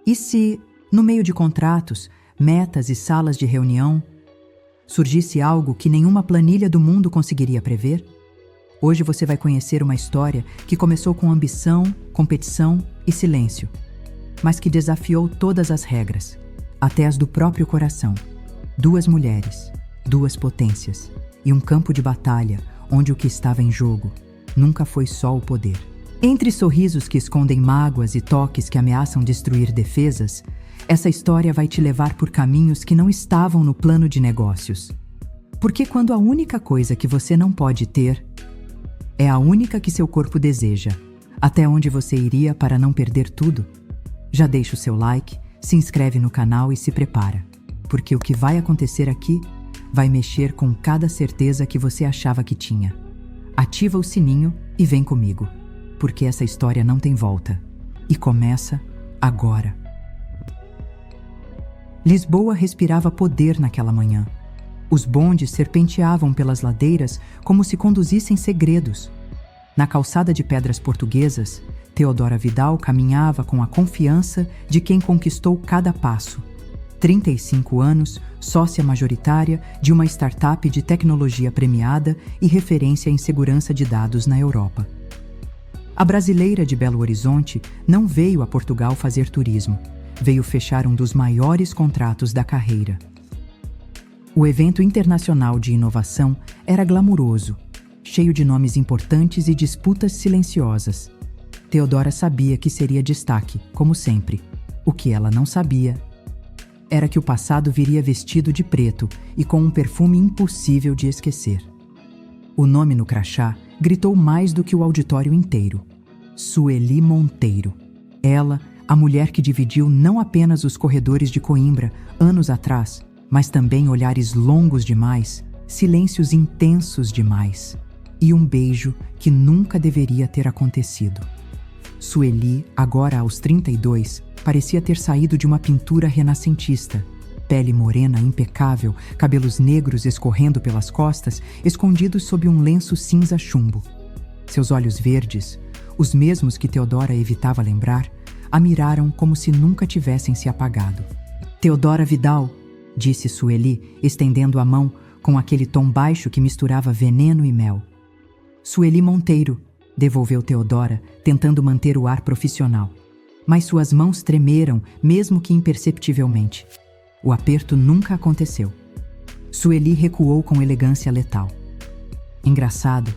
E se, no meio de contratos, metas e salas de reunião, surgisse algo que nenhuma planilha do mundo conseguiria prever? Hoje você vai conhecer uma história que começou com ambição, competição e silêncio, mas que desafiou todas as regras, até as do próprio coração. 2 mulheres, 2 potências e um campo de batalha onde o que estava em jogo nunca foi só o poder. Entre sorrisos que escondem mágoas e toques que ameaçam destruir defesas, essa história vai te levar por caminhos que não estavam no plano de negócios. Porque quando a única coisa que você não pode ter é a única que seu corpo deseja, até onde você iria para não perder tudo? Já deixa o seu like, se inscreve no canal e se prepara, porque o que vai acontecer aqui vai mexer com cada certeza que você achava que tinha. Ativa o sininho e vem comigo, porque essa história não tem volta. E começa agora. Lisboa respirava poder naquela manhã. Os bondes serpenteavam pelas ladeiras como se conduzissem segredos. Na calçada de pedras portuguesas, Teodora Vidal caminhava com a confiança de quem conquistou cada passo. 35 anos, sócia majoritária de uma startup de tecnologia premiada e referência em segurança de dados na Europa. A brasileira de Belo Horizonte não veio a Portugal fazer turismo, veio fechar um dos maiores contratos da carreira. O evento internacional de inovação era glamuroso, cheio de nomes importantes e disputas silenciosas. Teodora sabia que seria destaque, como sempre. O que ela não sabia era que o passado viria vestido de preto e com um perfume impossível de esquecer. O nome no crachá gritou mais do que o auditório inteiro. Sueli Monteiro. Ela, a mulher que dividiu não apenas os corredores de Coimbra anos atrás, mas também olhares longos demais, silêncios intensos demais e um beijo que nunca deveria ter acontecido. Sueli, agora aos 32, parecia ter saído de uma pintura renascentista. Pele morena impecável, cabelos negros escorrendo pelas costas, escondidos sob um lenço cinza chumbo. Seus olhos verdes, os mesmos que Teodora evitava lembrar, a miraram como se nunca tivessem se apagado. Teodora Vidal, disse Sueli, estendendo a mão com aquele tom baixo que misturava veneno e mel. Sueli Monteiro, devolveu Teodora, tentando manter o ar profissional. Mas suas mãos tremeram, mesmo que imperceptivelmente. O aperto nunca aconteceu. Sueli recuou com elegância letal. Engraçado.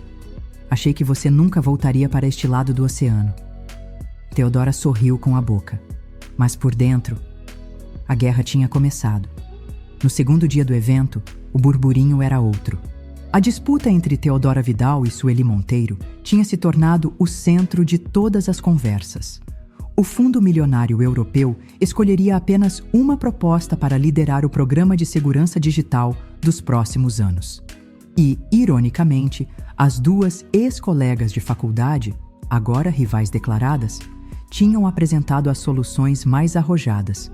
Achei que você nunca voltaria para este lado do oceano. Teodora sorriu com a boca. Mas por dentro, a guerra tinha começado. No segundo dia do evento, o burburinho era outro. A disputa entre Teodora Vidal e Sueli Monteiro tinha se tornado o centro de todas as conversas. O Fundo Milionário Europeu escolheria apenas uma proposta para liderar o programa de segurança digital dos próximos anos. E, ironicamente, as 2 ex-colegas de faculdade, agora rivais declaradas, tinham apresentado as soluções mais arrojadas.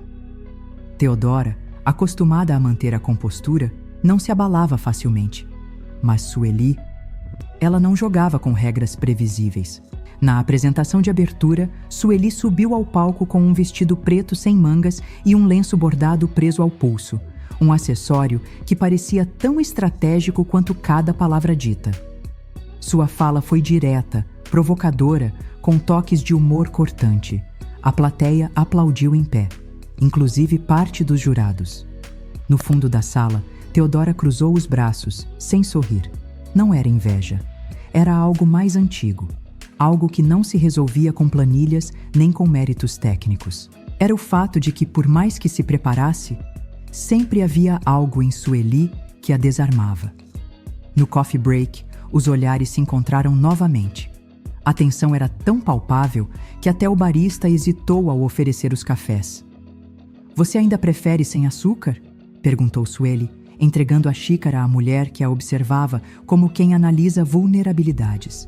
Teodora, acostumada a manter a compostura, não se abalava facilmente. Mas Sueli, ela não jogava com regras previsíveis. Na apresentação de abertura, Sueli subiu ao palco com um vestido preto sem mangas e um lenço bordado preso ao pulso, um acessório que parecia tão estratégico quanto cada palavra dita. Sua fala foi direta, provocadora, com toques de humor cortante. A plateia aplaudiu em pé, inclusive parte dos jurados. No fundo da sala, Teodora cruzou os braços, sem sorrir. Não era inveja. Era algo mais antigo. Algo que não se resolvia com planilhas nem com méritos técnicos. Era o fato de que, por mais que se preparasse, sempre havia algo em Sueli que a desarmava. No coffee break, os olhares se encontraram novamente. A tensão era tão palpável que até o barista hesitou ao oferecer os cafés. "Você ainda prefere sem açúcar?" perguntou Sueli, entregando a xícara à mulher que a observava como quem analisa vulnerabilidades.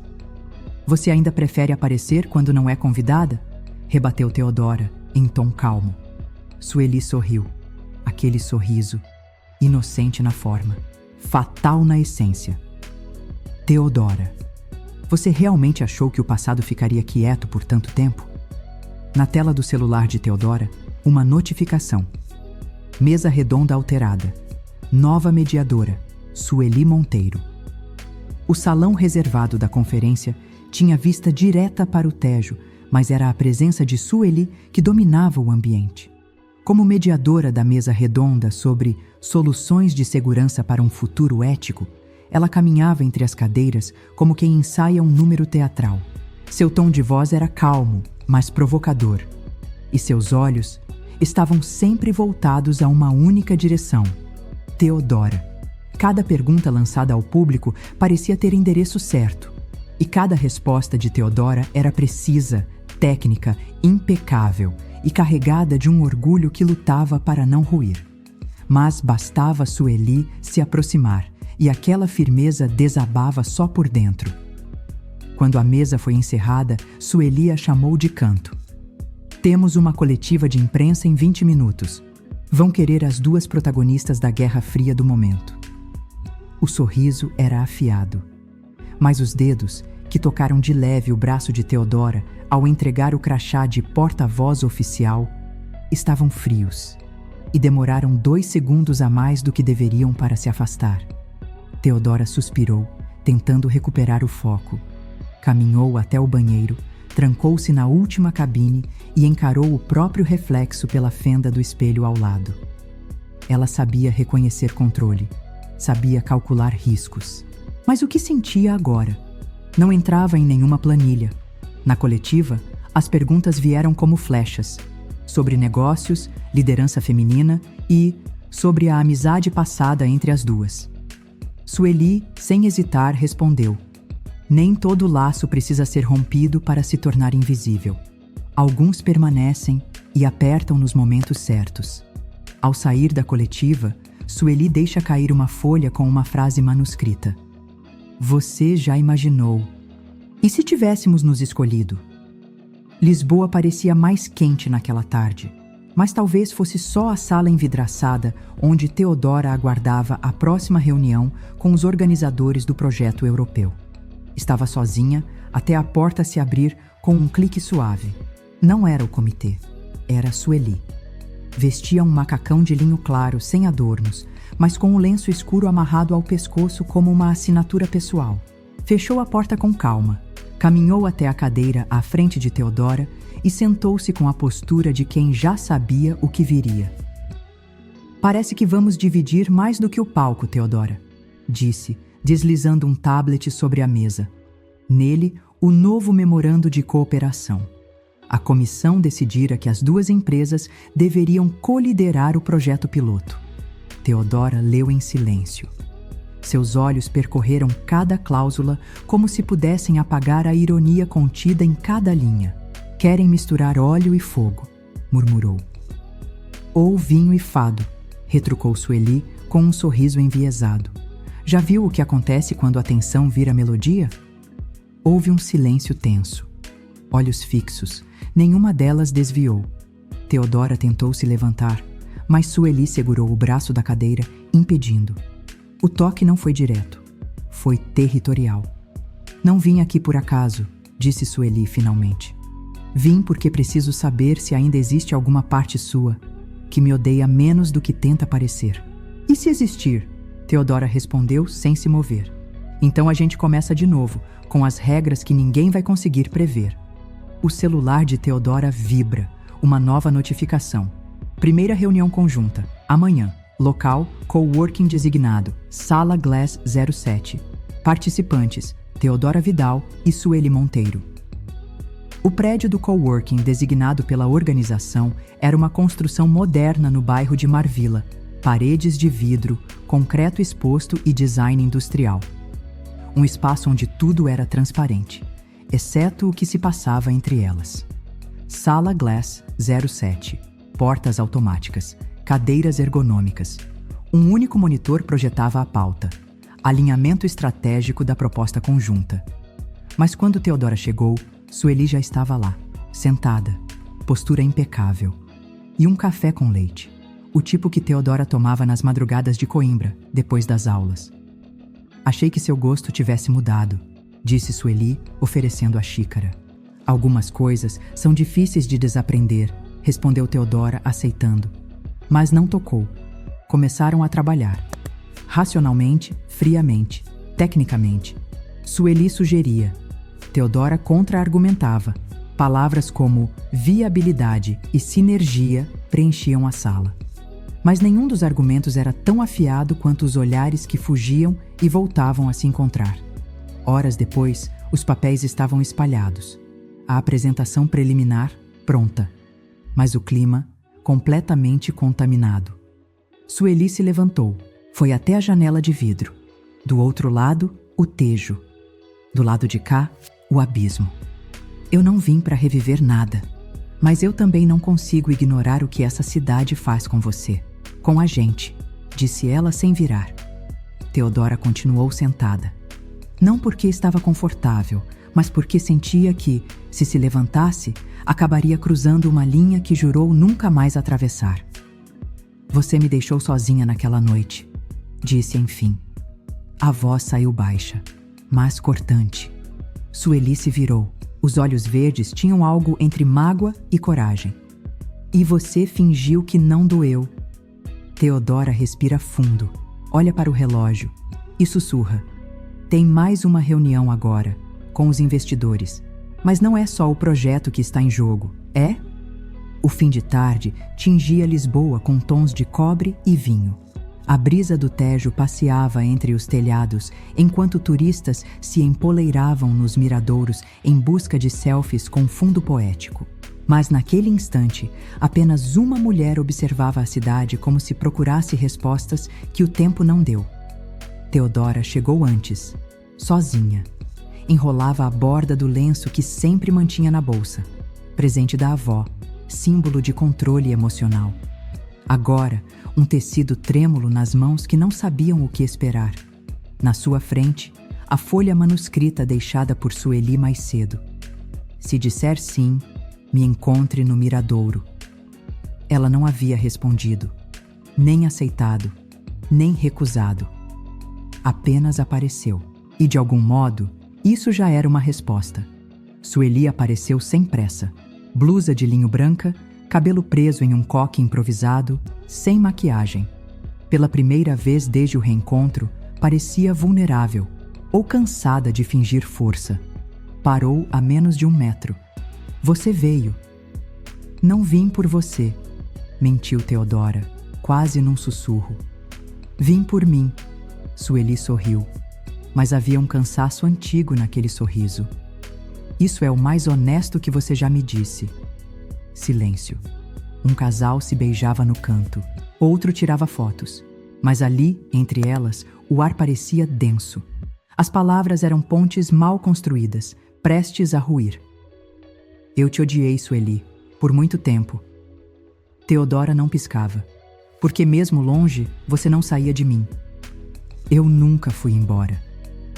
"Você ainda prefere aparecer quando não é convidada?" rebateu Teodora, em tom calmo. Sueli sorriu. Aquele sorriso, inocente na forma, fatal na essência. "Teodora, você realmente achou que o passado ficaria quieto por tanto tempo?" Na tela do celular de Teodora, uma notificação. Mesa redonda alterada. Nova mediadora, Sueli Monteiro. O salão reservado da conferência tinha vista direta para o Tejo, mas era a presença de Sueli que dominava o ambiente. Como mediadora da mesa redonda sobre soluções de segurança para um futuro ético, ela caminhava entre as cadeiras como quem ensaia um número teatral. Seu tom de voz era calmo, mas provocador. E seus olhos estavam sempre voltados a uma única direção: Teodora. Cada pergunta lançada ao público parecia ter endereço certo. E cada resposta de Teodora era precisa, técnica, impecável e carregada de um orgulho que lutava para não ruir. Mas bastava Sueli se aproximar e aquela firmeza desabava só por dentro. Quando a mesa foi encerrada, Sueli a chamou de canto. Temos uma coletiva de imprensa em 20 minutos. Vão querer as duas protagonistas da Guerra Fria do momento. O sorriso era afiado, mas os dedos, que tocaram de leve o braço de Teodora ao entregar o crachá de porta-voz oficial, estavam frios e demoraram 2 segundos a mais do que deveriam para se afastar. Teodora suspirou, tentando recuperar o foco. Caminhou até o banheiro, trancou-se na última cabine e encarou o próprio reflexo pela fenda do espelho ao lado. Ela sabia reconhecer controle, sabia calcular riscos. Mas o que sentia agora? Não entrava em nenhuma planilha. Na coletiva, as perguntas vieram como flechas, sobre negócios, liderança feminina e sobre a amizade passada entre as duas. Sueli, sem hesitar, respondeu: nem todo laço precisa ser rompido para se tornar invisível. Alguns permanecem e apertam nos momentos certos. Ao sair da coletiva, Sueli deixa cair uma folha com uma frase manuscrita. Você já imaginou? E se tivéssemos nos escolhido? Lisboa parecia mais quente naquela tarde, mas talvez fosse só a sala envidraçada onde Teodora aguardava a próxima reunião com os organizadores do projeto europeu. Estava sozinha até a porta se abrir com um clique suave. Não era o comitê, era Sueli. Vestia um macacão de linho claro, sem adornos, mas com o lenço escuro amarrado ao pescoço como uma assinatura pessoal. Fechou a porta com calma, caminhou até a cadeira à frente de Teodora e sentou-se com a postura de quem já sabia o que viria. Parece que vamos dividir mais do que o palco, Teodora, disse, deslizando um tablet sobre a mesa. Nele, o novo memorando de cooperação. A comissão decidira que as duas empresas deveriam coliderar o projeto piloto. Teodora leu em silêncio. Seus olhos percorreram cada cláusula como se pudessem apagar a ironia contida em cada linha. Querem misturar óleo e fogo, murmurou. Ou vinho e fado, retrucou Sueli com um sorriso enviesado. Já viu o que acontece quando a tensão vira melodia? Houve um silêncio tenso. Olhos fixos, nenhuma delas desviou. Teodora tentou se levantar, mas Sueli segurou o braço da cadeira, impedindo. O toque não foi direto. Foi territorial. Não vim aqui por acaso, disse Sueli finalmente. Vim porque preciso saber se ainda existe alguma parte sua que me odeia menos do que tenta parecer. E se existir? Teodora respondeu sem se mover. Então a gente começa de novo, com as regras que ninguém vai conseguir prever. O celular de Teodora vibra. Uma nova notificação. Primeira reunião conjunta. Amanhã. Local, coworking designado. Sala Glass 07. Participantes, Teodora Vidal e Sueli Monteiro. O prédio do coworking designado pela organização era uma construção moderna no bairro de Marvila. Paredes de vidro, concreto exposto e design industrial. Um espaço onde tudo era transparente, exceto o que se passava entre elas. Sala Glass 07. Portas automáticas, cadeiras ergonômicas. Um único monitor projetava a pauta, alinhamento estratégico da proposta conjunta. Mas quando Teodora chegou, Sueli já estava lá, sentada, postura impecável. E um café com leite, o tipo que Teodora tomava nas madrugadas de Coimbra, depois das aulas. Achei que seu gosto tivesse mudado, disse Sueli, oferecendo a xícara. Algumas coisas são difíceis de desaprender, respondeu Theodora, aceitando. Mas não tocou. Começaram a trabalhar. Racionalmente, friamente, tecnicamente. Sueli sugeria. Theodora contra-argumentava. Palavras como viabilidade e sinergia preenchiam a sala. Mas nenhum dos argumentos era tão afiado quanto os olhares que fugiam e voltavam a se encontrar. Horas depois, os papéis estavam espalhados. A apresentação preliminar pronta. Mas o clima completamente contaminado. Sueli se levantou. Foi até a janela de vidro. Do outro lado, o tejo. Do lado de cá, o abismo. Eu não vim para reviver nada. Mas eu também não consigo ignorar o que essa cidade faz com você. Com a gente, disse ela sem virar. Theodora continuou sentada. Não porque estava confortável, mas porque sentia que, se levantasse, acabaria cruzando uma linha que jurou nunca mais atravessar. Você me deixou sozinha naquela noite, disse enfim. A voz saiu baixa, mas cortante. Sueli se virou. Os olhos verdes tinham algo entre mágoa e coragem. E você fingiu que não doeu. Theodora respira fundo, olha para o relógio e sussurra. Tem mais uma reunião agora, com os investidores. Mas não é só o projeto que está em jogo, é? O fim de tarde tingia Lisboa com tons de cobre e vinho. A brisa do Tejo passeava entre os telhados, enquanto turistas se empoleiravam nos miradouros em busca de selfies com fundo poético. Mas naquele instante, apenas uma mulher observava a cidade como se procurasse respostas que o tempo não deu. Theodora chegou antes, sozinha. Enrolava a borda do lenço que sempre mantinha na bolsa, presente da avó, símbolo de controle emocional. Agora, um tecido trêmulo nas mãos que não sabiam o que esperar. Na sua frente, a folha manuscrita deixada por Sueli mais cedo. Se disser sim, me encontre no miradouro. Ela não havia respondido, nem aceitado, nem recusado. Apenas apareceu. E de algum modo, isso já era uma resposta. Sueli apareceu sem pressa. Blusa de linho branca, cabelo preso em um coque improvisado, sem maquiagem. Pela primeira vez desde o reencontro, parecia vulnerável, ou cansada de fingir força. Parou a menos de 1 metro. Você veio. Não vim por você, mentiu Theodora, quase num sussurro. Vim por mim. Sueli sorriu, mas havia um cansaço antigo naquele sorriso. Isso é o mais honesto que você já me disse. Silêncio. Um casal se beijava no canto, outro tirava fotos. Mas ali, entre elas, o ar parecia denso. As palavras eram pontes mal construídas, prestes a ruir. Eu te odiei, Sueli, por muito tempo. Theodora não piscava, porque mesmo longe, você não saía de mim. Eu nunca fui embora.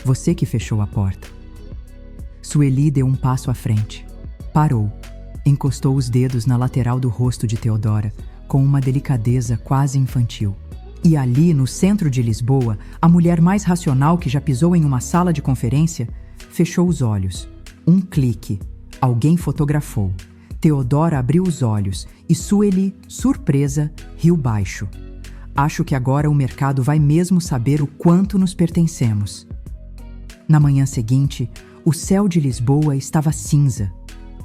Você que fechou a porta. Sueli deu um passo à frente. Parou. Encostou os dedos na lateral do rosto de Theodora, com uma delicadeza quase infantil. E ali, no centro de Lisboa, a mulher mais racional que já pisou em uma sala de conferência, fechou os olhos. Um clique. Alguém fotografou. Theodora abriu os olhos e Sueli, surpresa, riu baixo. Acho que agora o mercado vai mesmo saber o quanto nos pertencemos. Na manhã seguinte, o céu de Lisboa estava cinza,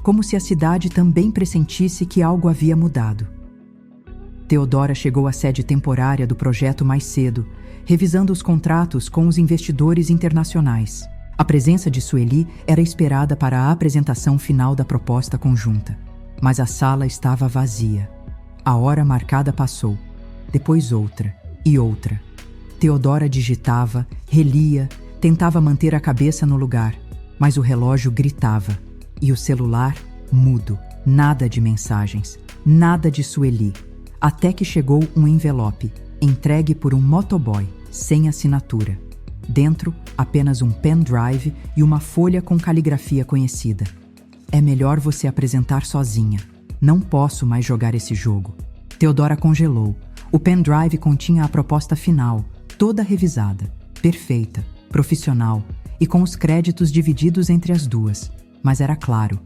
como se a cidade também pressentisse que algo havia mudado. Theodora chegou à sede temporária do projeto mais cedo, revisando os contratos com os investidores internacionais. A presença de Sueli era esperada para a apresentação final da proposta conjunta, mas a sala estava vazia. A hora marcada passou, depois outra e outra. Theodora digitava, relia, tentava manter a cabeça no lugar, mas o relógio gritava. E o celular, mudo. Nada de mensagens, nada de Sueli. Até que chegou um envelope, entregue por um motoboy, sem assinatura. Dentro, apenas um pendrive e uma folha com caligrafia conhecida. É melhor você apresentar sozinha. Não posso mais jogar esse jogo. Theodora congelou. O pendrive continha a proposta final, toda revisada, perfeita, profissional e com os créditos divididos entre as duas. Mas era claro.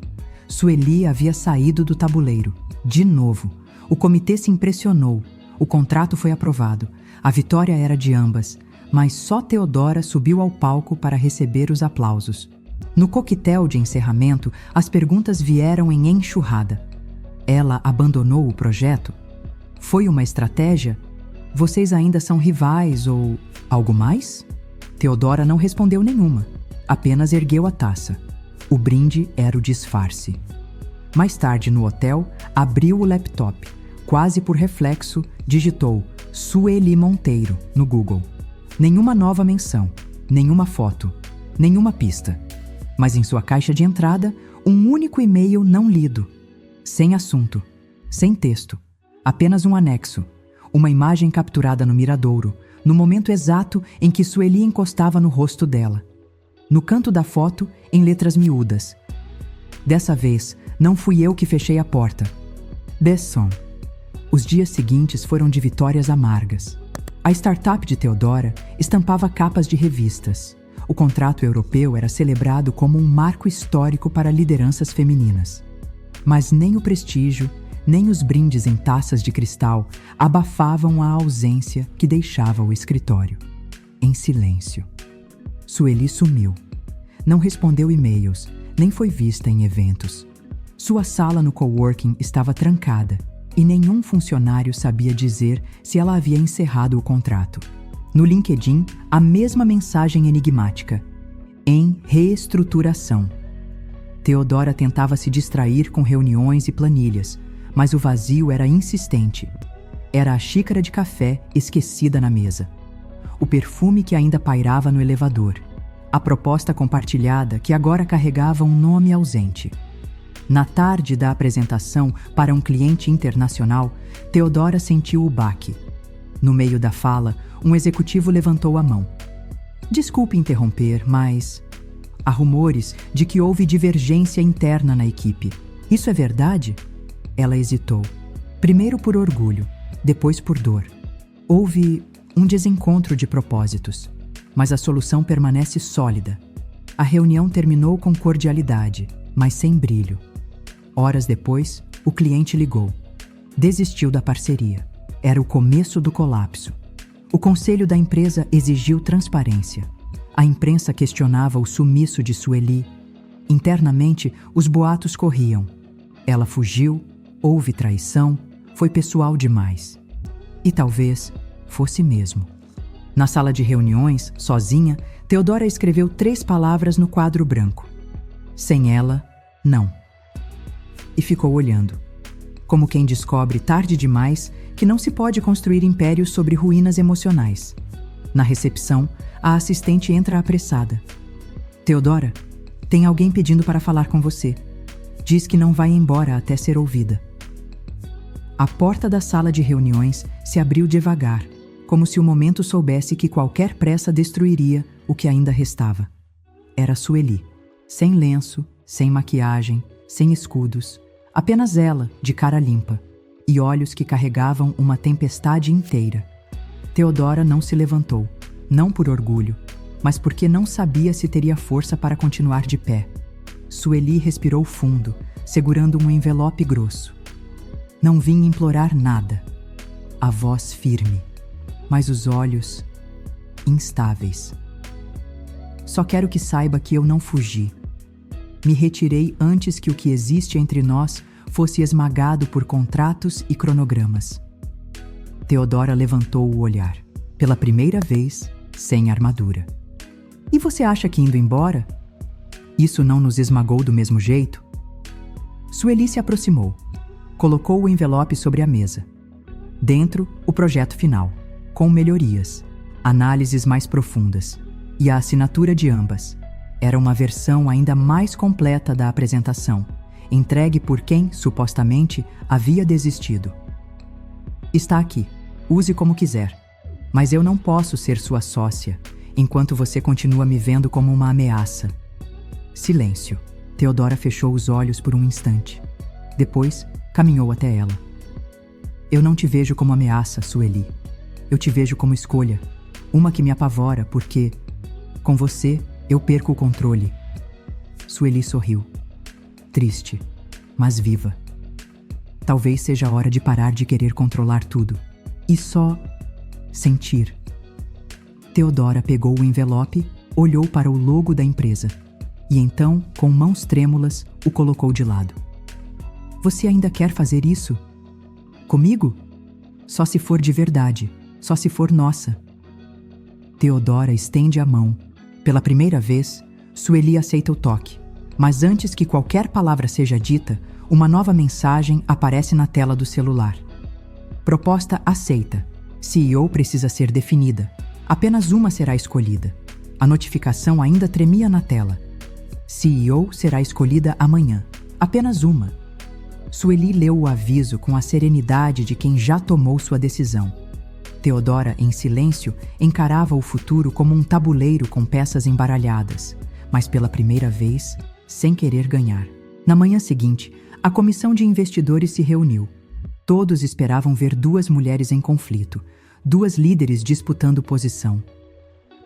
Sueli havia saído do tabuleiro. De novo. O comitê se impressionou. O contrato foi aprovado. A vitória era de ambas, mas só Theodora subiu ao palco para receber os aplausos. No coquetel de encerramento, as perguntas vieram em enxurrada. Ela abandonou o projeto? Foi uma estratégia? Vocês ainda são rivais ou algo mais? Theodora não respondeu nenhuma, apenas ergueu a taça. O brinde era o disfarce. Mais tarde, no hotel, abriu o laptop. Quase por reflexo, digitou Sueli Monteiro no Google. Nenhuma nova menção, nenhuma foto, nenhuma pista. Mas em sua caixa de entrada, um único e-mail não lido. Sem assunto, sem texto, apenas um anexo. Uma imagem capturada no miradouro, no momento exato em que Sueli encostava no rosto dela. No canto da foto, em letras miúdas. Dessa vez, não fui eu que fechei a porta. Besson. Os dias seguintes foram de vitórias amargas. A startup de Theodora estampava capas de revistas. O contrato europeu era celebrado como um marco histórico para lideranças femininas. Mas nem o prestígio, nem os brindes em taças de cristal abafavam a ausência que deixava o escritório. Em silêncio. Sueli sumiu. Não respondeu e-mails, nem foi vista em eventos. Sua sala no coworking estava trancada e nenhum funcionário sabia dizer se ela havia encerrado o contrato. No LinkedIn, a mesma mensagem enigmática: em reestruturação. Theodora tentava se distrair com reuniões e planilhas, mas o vazio era insistente. Era a xícara de café esquecida na mesa. O perfume que ainda pairava no elevador. A proposta compartilhada que agora carregava um nome ausente. Na tarde da apresentação para um cliente internacional, Theodora sentiu o baque. No meio da fala, um executivo levantou a mão. Desculpe interromper, mas há rumores de que houve divergência interna na equipe. Isso é verdade? Ela hesitou. Primeiro por orgulho, depois por dor. Houve um desencontro de propósitos, mas a solução permanece sólida. A reunião terminou com cordialidade, mas sem brilho. Horas depois, o cliente ligou. Desistiu da parceria. Era o começo do colapso. O conselho da empresa exigiu transparência. A imprensa questionava o sumiço de Sueli. Internamente, os boatos corriam. Ela fugiu, houve traição, foi pessoal demais. E talvez fosse mesmo. Na sala de reuniões, sozinha, Theodora escreveu 3 palavras no quadro branco. Sem ela, não. E ficou olhando. Como quem descobre tarde demais que não se pode construir impérios sobre ruínas emocionais. Na recepção, a assistente entra apressada. Theodora, tem alguém pedindo para falar com você. Diz que não vai embora até ser ouvida. A porta da sala de reuniões se abriu devagar, como se o momento soubesse que qualquer pressa destruiria o que ainda restava. Era Sueli, sem lenço, sem maquiagem, sem escudos, apenas ela, de cara limpa, e olhos que carregavam uma tempestade inteira. Theodora não se levantou, não por orgulho, mas porque não sabia se teria força para continuar de pé. Sueli respirou fundo, segurando um envelope grosso. Não vim implorar nada. A voz firme, mas os olhos instáveis. Só quero que saiba que eu não fugi. Me retirei antes que o que existe entre nós fosse esmagado por contratos e cronogramas. Theodora levantou o olhar, pela primeira vez, sem armadura. E você acha que indo embora, isso não nos esmagou do mesmo jeito? Sueli se aproximou, colocou o envelope sobre a mesa. Dentro, o projeto final, com melhorias, análises mais profundas e a assinatura de ambas. Era uma versão ainda mais completa da apresentação, entregue por quem, supostamente, havia desistido. Está aqui, use como quiser, mas eu não posso ser sua sócia, enquanto você continua me vendo como uma ameaça. Silêncio. Theodora fechou os olhos por um instante. Depois, caminhou até ela. Eu não te vejo como ameaça, Sueli. Eu te vejo como escolha, uma que me apavora porque, com você, eu perco o controle. Sueli sorriu. Triste, mas viva. Talvez seja a hora de parar de querer controlar tudo e só sentir. Teodora pegou o envelope, olhou para o logo da empresa e então, com mãos trêmulas, o colocou de lado. Você ainda quer fazer isso? Comigo? Só se for de verdade, só se for nossa. Teodora estende a mão. Pela primeira vez, Sueli aceita o toque. Mas antes que qualquer palavra seja dita, uma nova mensagem aparece na tela do celular. Proposta aceita. CEO precisa ser definida. Apenas uma será escolhida. A notificação ainda tremia na tela. CEO será escolhida amanhã. Apenas uma. Sueli leu o aviso com a serenidade de quem já tomou sua decisão. Teodora, em silêncio, encarava o futuro como um tabuleiro com peças embaralhadas, mas pela primeira vez, sem querer ganhar. Na manhã seguinte, a comissão de investidores se reuniu. Todos esperavam ver duas mulheres em conflito, duas líderes disputando posição.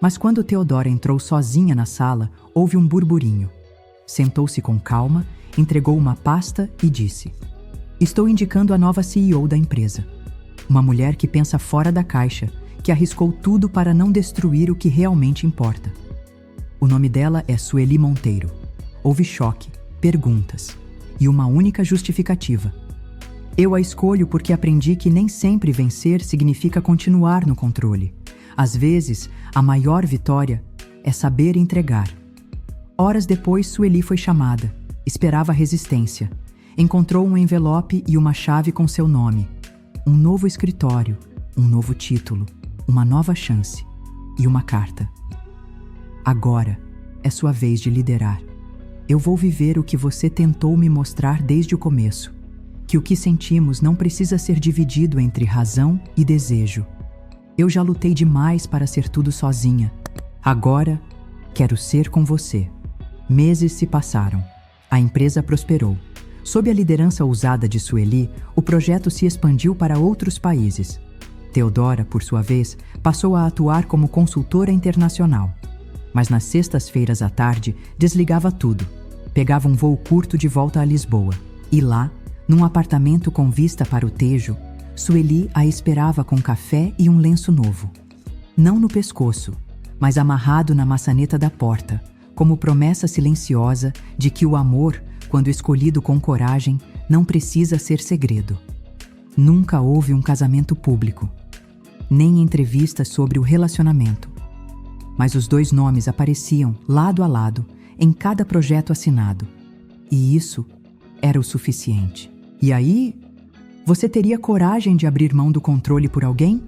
Mas quando Teodora entrou sozinha na sala, houve um burburinho. Sentou-se com calma, entregou uma pasta e disse: "Estou indicando a nova CEO da empresa. Uma mulher que pensa fora da caixa, que arriscou tudo para não destruir o que realmente importa. O nome dela é Sueli Monteiro." Houve choque, perguntas e uma única justificativa. "Eu a escolho porque aprendi que nem sempre vencer significa continuar no controle. Às vezes, a maior vitória é saber entregar." Horas depois, Sueli foi chamada. Esperava resistência. Encontrou um envelope e uma chave com seu nome. Um novo escritório, um novo título, uma nova chance e uma carta. "Agora é sua vez de liderar. Eu vou viver o que você tentou me mostrar desde o começo, que o que sentimos não precisa ser dividido entre razão e desejo. Eu já lutei demais para ser tudo sozinha. Agora, quero ser com você." Meses se passaram. A empresa prosperou. Sob a liderança ousada de Sueli, o projeto se expandiu para outros países. Teodora, por sua vez, passou a atuar como consultora internacional. Mas nas sextas-feiras à tarde, desligava tudo. Pegava um voo curto de volta a Lisboa. E lá, num apartamento com vista para o Tejo, Sueli a esperava com café e um lenço novo. Não no pescoço, mas amarrado na maçaneta da porta, como promessa silenciosa de que o amor, quando escolhido com coragem, não precisa ser segredo. Nunca houve um casamento público, nem entrevistas sobre o relacionamento. Mas os dois nomes apareciam lado a lado em cada projeto assinado. E isso era o suficiente. E aí, você teria coragem de abrir mão do controle por alguém?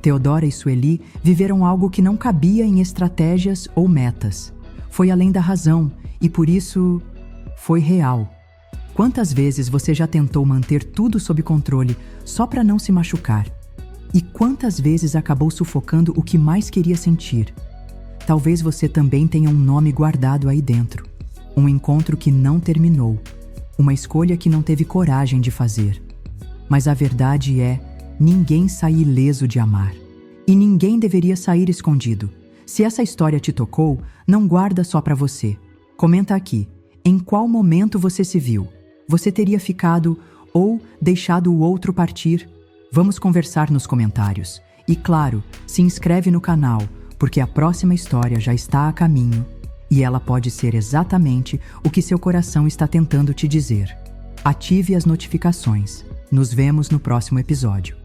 Teodora e Sueli viveram algo que não cabia em estratégias ou metas. Foi além da razão e, por isso, foi real. Quantas vezes você já tentou manter tudo sob controle só para não se machucar? E quantas vezes acabou sufocando o que mais queria sentir? Talvez você também tenha um nome guardado aí dentro. Um encontro que não terminou. Uma escolha que não teve coragem de fazer. Mas a verdade é, ninguém sai ileso de amar. E ninguém deveria sair escondido. Se essa história te tocou, não guarda só para você. Comenta aqui. Em qual momento você se viu? Você teria ficado ou deixado o outro partir? Vamos conversar nos comentários. E claro, se inscreve no canal, porque a próxima história já está a caminho e ela pode ser exatamente o que seu coração está tentando te dizer. Ative as notificações. Nos vemos no próximo episódio.